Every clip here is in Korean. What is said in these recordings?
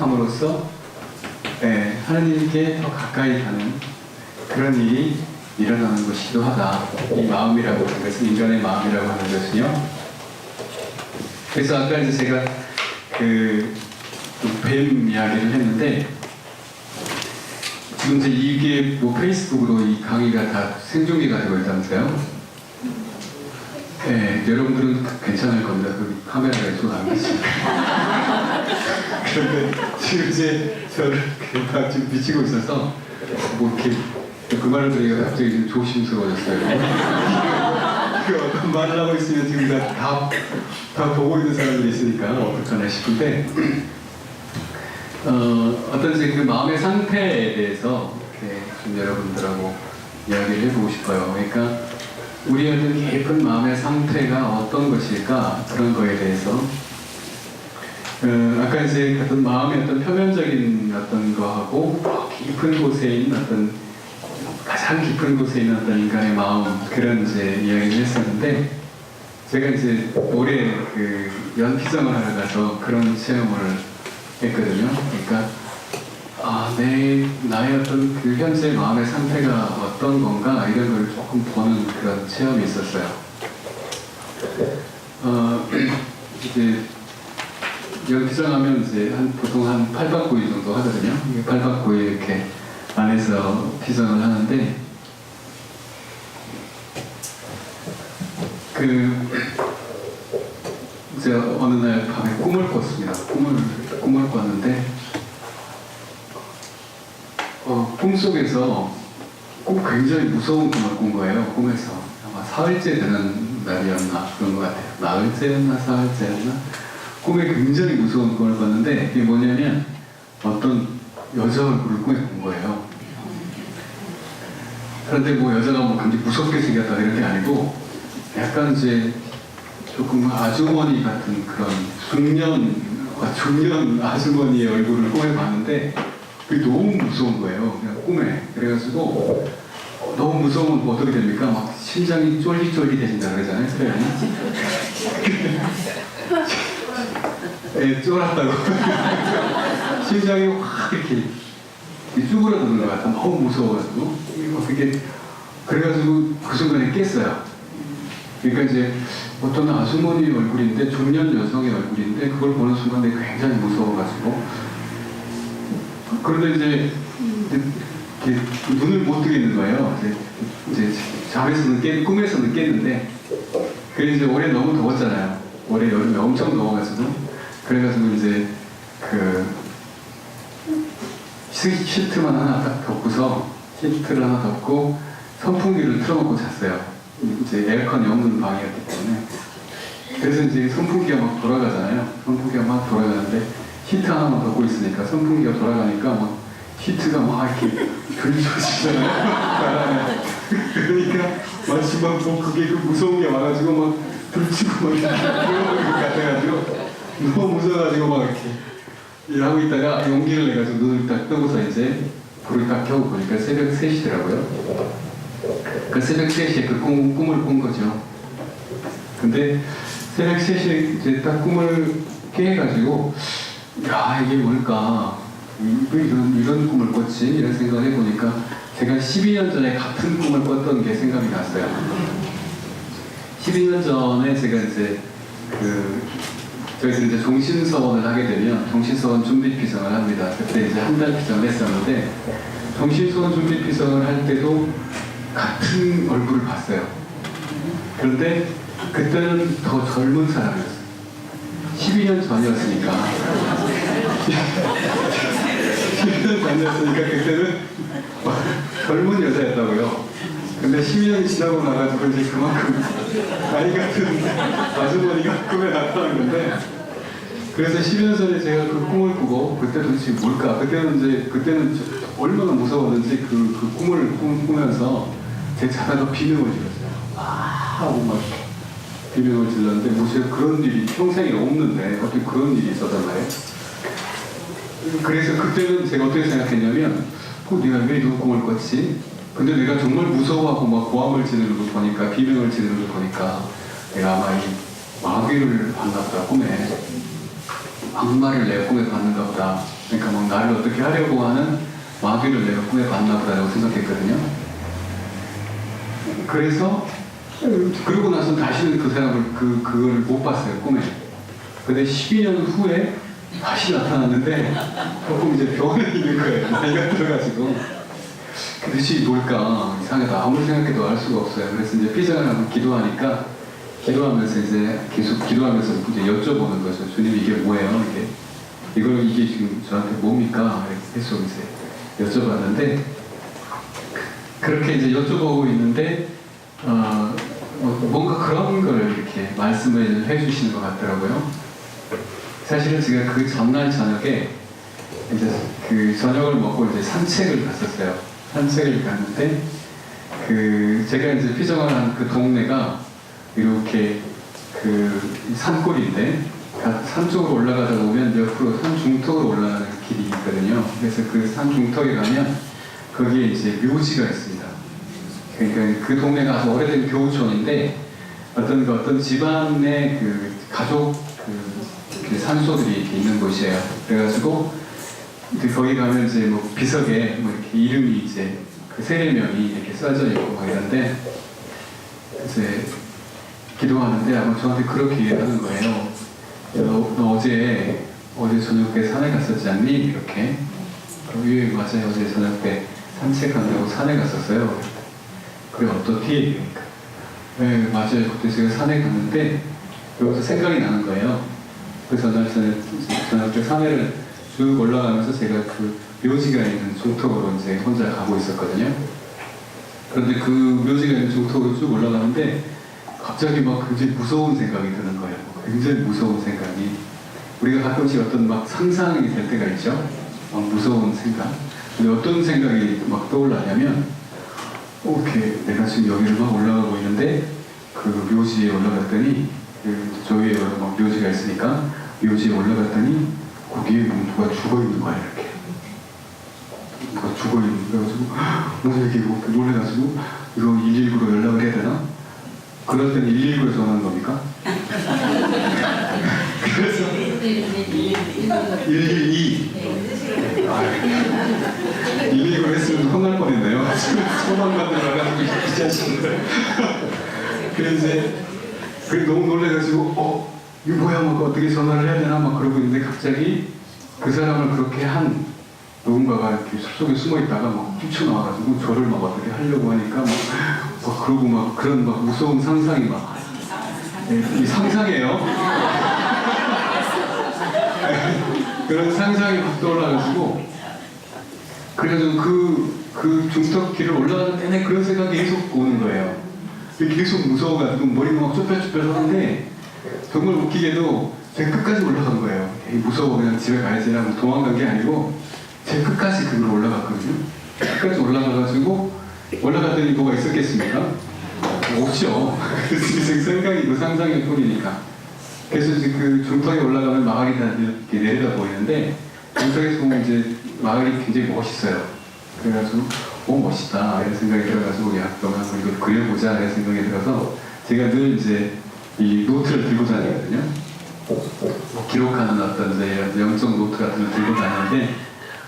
함으로써 하나님께 더 가까이 가는 그런 일이 일어나는 것이기도 하다. 이 마음이라고 하는 것은, 인간의 마음이라고 하는 것은요. 그래서 아까 이제 제가 뱀 이야기를 했는데, 지금 이제 이게 뭐 페이스북으로 이 강의가 다 생중계가 되고 있다면서요? 네, 여러분들은 괜찮을 겁니다. 그 카메라가 이쪽 안 계시니까. 그런데 지금 이제 저를 다 지금 비치고 있어서 뭐 이렇게 그 말을 드리기가 갑자기 좀 조심스러워졌어요. 그 어떤 말을 하고 있으면 지금 다 보고 있는 사람들이 있으니까 어떡하나 싶은데, 어떤 이제 그 마음의 상태에 대해서 이렇게 좀 여러분들하고 이야기를 해보고 싶어요. 그러니까 우리 어떤 깊은 마음의 상태가 어떤 것일까, 그런 거에 대해서 아까 이제 어떤 마음의 어떤 표면적인 어떤 거하고 깊은 곳에 있는 어떤 가장 깊은 곳에 있는 어떤 인간의 마음, 그런 이제 이야기를 했었는데, 제가 이제 올해 그 연피정을 하러 가서 그런 체험을 했거든요. 그러니까 나의 어떤 그 현재 마음의 상태가 어떤 건가, 이런 걸 조금 보는 그런 체험이 있었어요. 이제 연피정하면 이제 보통 한 8박 9일 정도 하거든요. 8박 9일 이렇게 안에서 피정을 하는데, 이제 어느 날 밤에 꿈을 꿨습니다. 꿈을 꿨는데, 꿈속에서 굉장히 무서운 꿈을 꾼 거예요. 꿈에서 아마 사흘째 되는 날이었나 그런 것 같아요. 나흘째였나 사흘째였나, 꿈에 굉장히 무서운 꿈을 꿨는데, 이게 뭐냐면 어떤 여자 얼굴을 꿈에 본 거예요. 그런데 뭐 여자가 뭐 굉장히 무섭게 생겼다 이런 게 아니고, 약간 이제 조금 아주머니 같은 그런 중년 아주머니의 얼굴을 꿈에 봤는데, 그게 너무 무서운 거예요. 그냥 꿈에. 그래가지고 너무 무서우면 뭐 어떻게 됩니까? 막 심장이 쫄깃쫄깃해진다 그러잖아요, 표현이. 네, 쫄았다고. 심장이 확 이렇게 쭈그러드는 것 같아. 너무 무서워가지고. 그래가지고 그 순간에 깼어요. 그러니까 이제 어떤 아주머니 얼굴인데, 중년 여성의 얼굴인데, 그걸 보는 순간에 굉장히 무서워가지고, 그런데 이제 눈을 못 뜨겠는 거예요. 이제 꿈에서는 깼는데, 그래 이제 올해 너무 더웠잖아요. 올해 여름에 엄청 더워가지고, 그래가지고 이제 시트만 하나 딱 덮고서, 시트를 하나 덮고 선풍기를 틀어놓고 잤어요. 이제 에어컨이 없는 방이었기 때문에. 그래서 이제 선풍기가 막 돌아가잖아요. 선풍기가 막 돌아가는데, 히트 하나만 덮고 있으니까 선풍기가 돌아가니까 막 히트가 막 이렇게 들이쳐지잖아요. 그러니까 마치 막 그게 무서운 게 와가지고 막 들치고 막 이런 것 같아가지고, 너무 무서워가지고 막 이렇게 하고 있다가 용기를 내가지고 눈을 딱 뜨고서 이제 불을 딱 켜고 보니까 새벽 3시더라고요. 그 새벽 3시에 그 꿈을 꾼 거죠. 근데 새벽 3시에 이제 딱 꿈을 깨가지고, 야, 이게 뭘까? 왜 이런 꿈을 꿨지? 이런 생각을 해보니까, 제가 12년 전에 같은 꿈을 꿨던 게 생각이 났어요. 12년 전에 제가 이제 저희서 이제 종신서원을 하게 되면 종신서원 준비 피성을 합니다. 그때 이제 한 달 피성을 했었는데, 종신서원 준비 피성을 할 때도 같은 얼굴을 봤어요. 그런데 그때는 더 젊은 사람이었어요. 12년 전이었으니까. 12년 전이었으니까 그때는 젊은 여자였다고요. 근데 12년이 지나고 나가지고 이제 그만큼 나이 같은 아주머니가 꿈에 나타났는데, 그래서 12년 전에 제가 그 꿈을 꾸고, 그때 도대체 뭘까? 그때는 얼마나 무서웠는지 그 꿈을 꾸면서 제 자다가 비명을 질렀어요. 하고 막 비명을 질렀는데, 뭐 제가 그런 일이 평생에 없는데 어떻게 그런 일이 있었단 말이에요. 그래서 그때는 제가 어떻게 생각했냐면, 내가 왜 이런 꿈을 꿨지? 근데 내가 정말 무서워하고 막 고함을 지르는 걸 보니까, 비명을 지르는 걸 보니까, 내가 아마 이 마귀를 만났다, 꿈에. 악마를 내가 꿈에 봤는가 보다. 그러니까 막 나를 어떻게 하려고 하는 마귀를 내가 꿈에 봤나 보다라고 생각했거든요. 그래서 그러고 나서 다시는 그 사람을 그걸 못 봤어요, 꿈에. 근데 12년 후에 다시 나타났는데 조금 이제 병원에 있는 거예요. 나이가 들어가지고. 그 뜻이 뭘까? 이상하다. 아무리 생각해도 알 수가 없어요. 그래서 이제 피장을 하고 기도하면서 이제 계속 기도하면서 이제 여쭤보는 거죠. 주님 이게 뭐예요? 이게 지금 저한테 뭡니까? 계속 이제 여쭤봤는데 그렇게 이제 여쭤보고 있는데 뭔가 그런 걸 이렇게 말씀을 해주시는 것 같더라고요. 사실은 제가 그 전날 저녁에 이제 그 저녁을 먹고 이제 산책을 갔었어요. 산책을 갔는데 제가 이제 피정한 그 동네가 이렇게 그 산골인데 산 쪽으로 올라가다 보면 옆으로 산 중턱으로 올라가는 길이 있거든요. 그래서 그 산 중턱에 가면 거기에 이제 묘지가 있습니다. 그러니까 그 동네가 아주 오래된 교우촌인데 어떤 집안의 그 가족 그 산소들이 이렇게 있는 곳이에요. 그래가지고 거기 가면 이제 뭐 비석에 뭐 이렇게 이름이 이제 그 세례명이 이렇게 써져 있고 막 이런데 이제 기도하는데 아마 저한테 그렇게 얘기하는 거예요. 너 어제 저녁에 산에 갔었지 않니? 이렇게. 예, 맞아요. 어제 저녁에 산책한다고 산에 갔었어요. 그래, 어떻게? 네, 맞아요. 그때 제가 산에 갔는데 여기서 생각이 나는 거예요. 그래서 저녁에 산에를 쭉 올라가면서 제가 그 묘지가 있는 중턱으로 이제 혼자 가고 있었거든요. 그런데 그 묘지가 있는 중턱으로 쭉 올라가는데 갑자기 막 굉장히 무서운 생각이 드는 거예요. 굉장히 무서운 생각이. 우리가 가끔씩 어떤 막 상상이 될 때가 있죠. 막 무서운 생각. 근데 어떤 생각이 막 떠올라냐면, 이렇게 내가 지금 여기를 막 올라가고 있는데, 그 묘지에 올라갔더니, 저 위에 막 묘지가 있으니까, 묘지에 올라갔더니, 거기에 누가 죽어 있는 거야, 이렇게. 누가 죽어 있는 거야. 그래가지고, 이렇게 놀래가지고, 이거 119로 연락을 해야 되나? 그럴 때는 119에 전화하는 겁니까? 그래서 112 119 했으면 혼날 뻔했네요. 소방관들 와가지고 기자신데 그래서 너무 놀래가지고 이거 뭐야 막 어떻게 전화를 해야 되나 막 그러고 있는데 갑자기 그 사람을 그렇게 한 누군가가 이렇게 숲속에 숨어있다가 막 뛰쳐나와가지고 저를 막 어떻게 하려고 하니까 막 그러고 막 그런 막 무서운 상상이 막 이 상상이에요. 그런 상상이 막 떠올라가지고 그래가지고 그 중턱 길을 올라가는 내내 그런 생각이 계속 오는 거예요. 계속 무서워가지고 머리가 막 쭈뼛쭈뼛 하는데 정말 웃기게도 제가 끝까지 올라간 거예요. 무서워 그냥 집에 가야지 하고 도망간 게 아니고 제가 끝까지 그걸 올라갔거든요. 끝까지 올라가가지고 올라갔더니 뭐가 있었겠습니까? 없죠. 그래서 생각이고 상상의 뿐이니까. 그래서 이제 그 중턱에 올라가면 마을이 다 이렇게 내려다 보이는데 중턱에서 보면 이제 마을이 굉장히 멋있어요. 그래가지고 멋있다 이런 생각이 들어가지고 야 그럼 한번 이걸 그려보자 이런 생각이 들어서 제가 늘 이제 이 노트를 들고 다니거든요. 기록하는 어떤 이제 영적 노트 같은 걸 들고 다니는데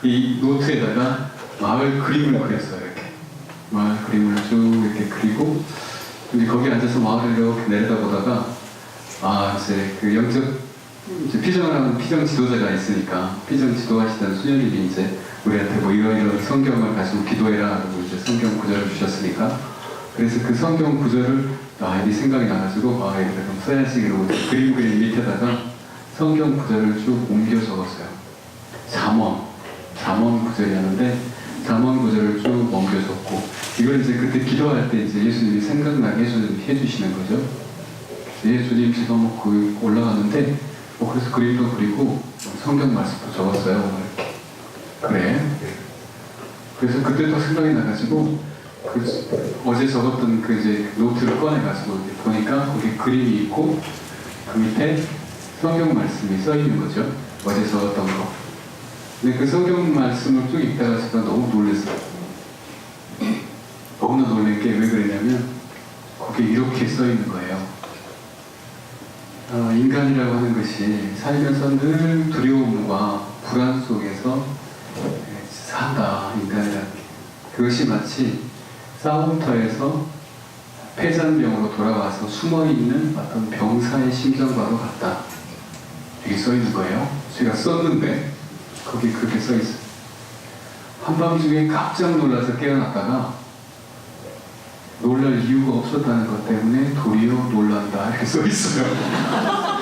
이 노트에다가 마을 그림을 그렸어요. 이렇게 마을 그림을 쭉 이렇게 그리고 이제 거기 앉아서 마을을 이렇게 내려다보다가 이제 그 영적 이제 피정을 하는 피정 지도자가 있으니까 피정 지도하시던 수녀님이 이제 우리한테 뭐 이런 성경을 가지고 기도해라 그리고 이제 성경 구절을 주셨으니까 그래서 그 성경 구절을 이 생각이 나가지고 이렇게 좀 써야지 그러고 그림 밑에다가 성경 구절을 쭉 옮겨 적었어요. 잠언 구절이었는데 잠언 구절을 쭉 옮겨 적고 이걸 이제 그때 기도할 때 이제 예수님이 생각나게 해주시는 거죠. 주님 제가 올라가는데 그래서 그림도 그리고 성경 말씀도 적었어요. 이렇게. 그래. 그래서 그때 또 생각이 나가지고 어제 적었던 그 이제 노트를 꺼내가지고 보니까 거기 그림이 있고 그 밑에 성경 말씀이 써 있는 거죠. 어제 적었던 거. 근데 그 성경 말씀을 쭉 읽다가 제가 너무 놀랐어요. 너무나 놀란 게 왜 그러냐면 거기에 이렇게 써 있는 거예요. 인간이라고 하는 것이 살면서 늘 두려움과 불안 속에서 산다. 인간이라는 게. 그것이 마치 싸움터에서 폐잔병으로 돌아와서 숨어있는 어떤 병사의 심정과도 같다. 여기 써있는 거예요. 제가 썼는데 거기 그렇게 써있어요. 한밤중에 깜짝 놀라서 깨어났다가 놀랄 이유가 없었다는 것 때문에 도리어 놀란다. 이렇게 써있어요.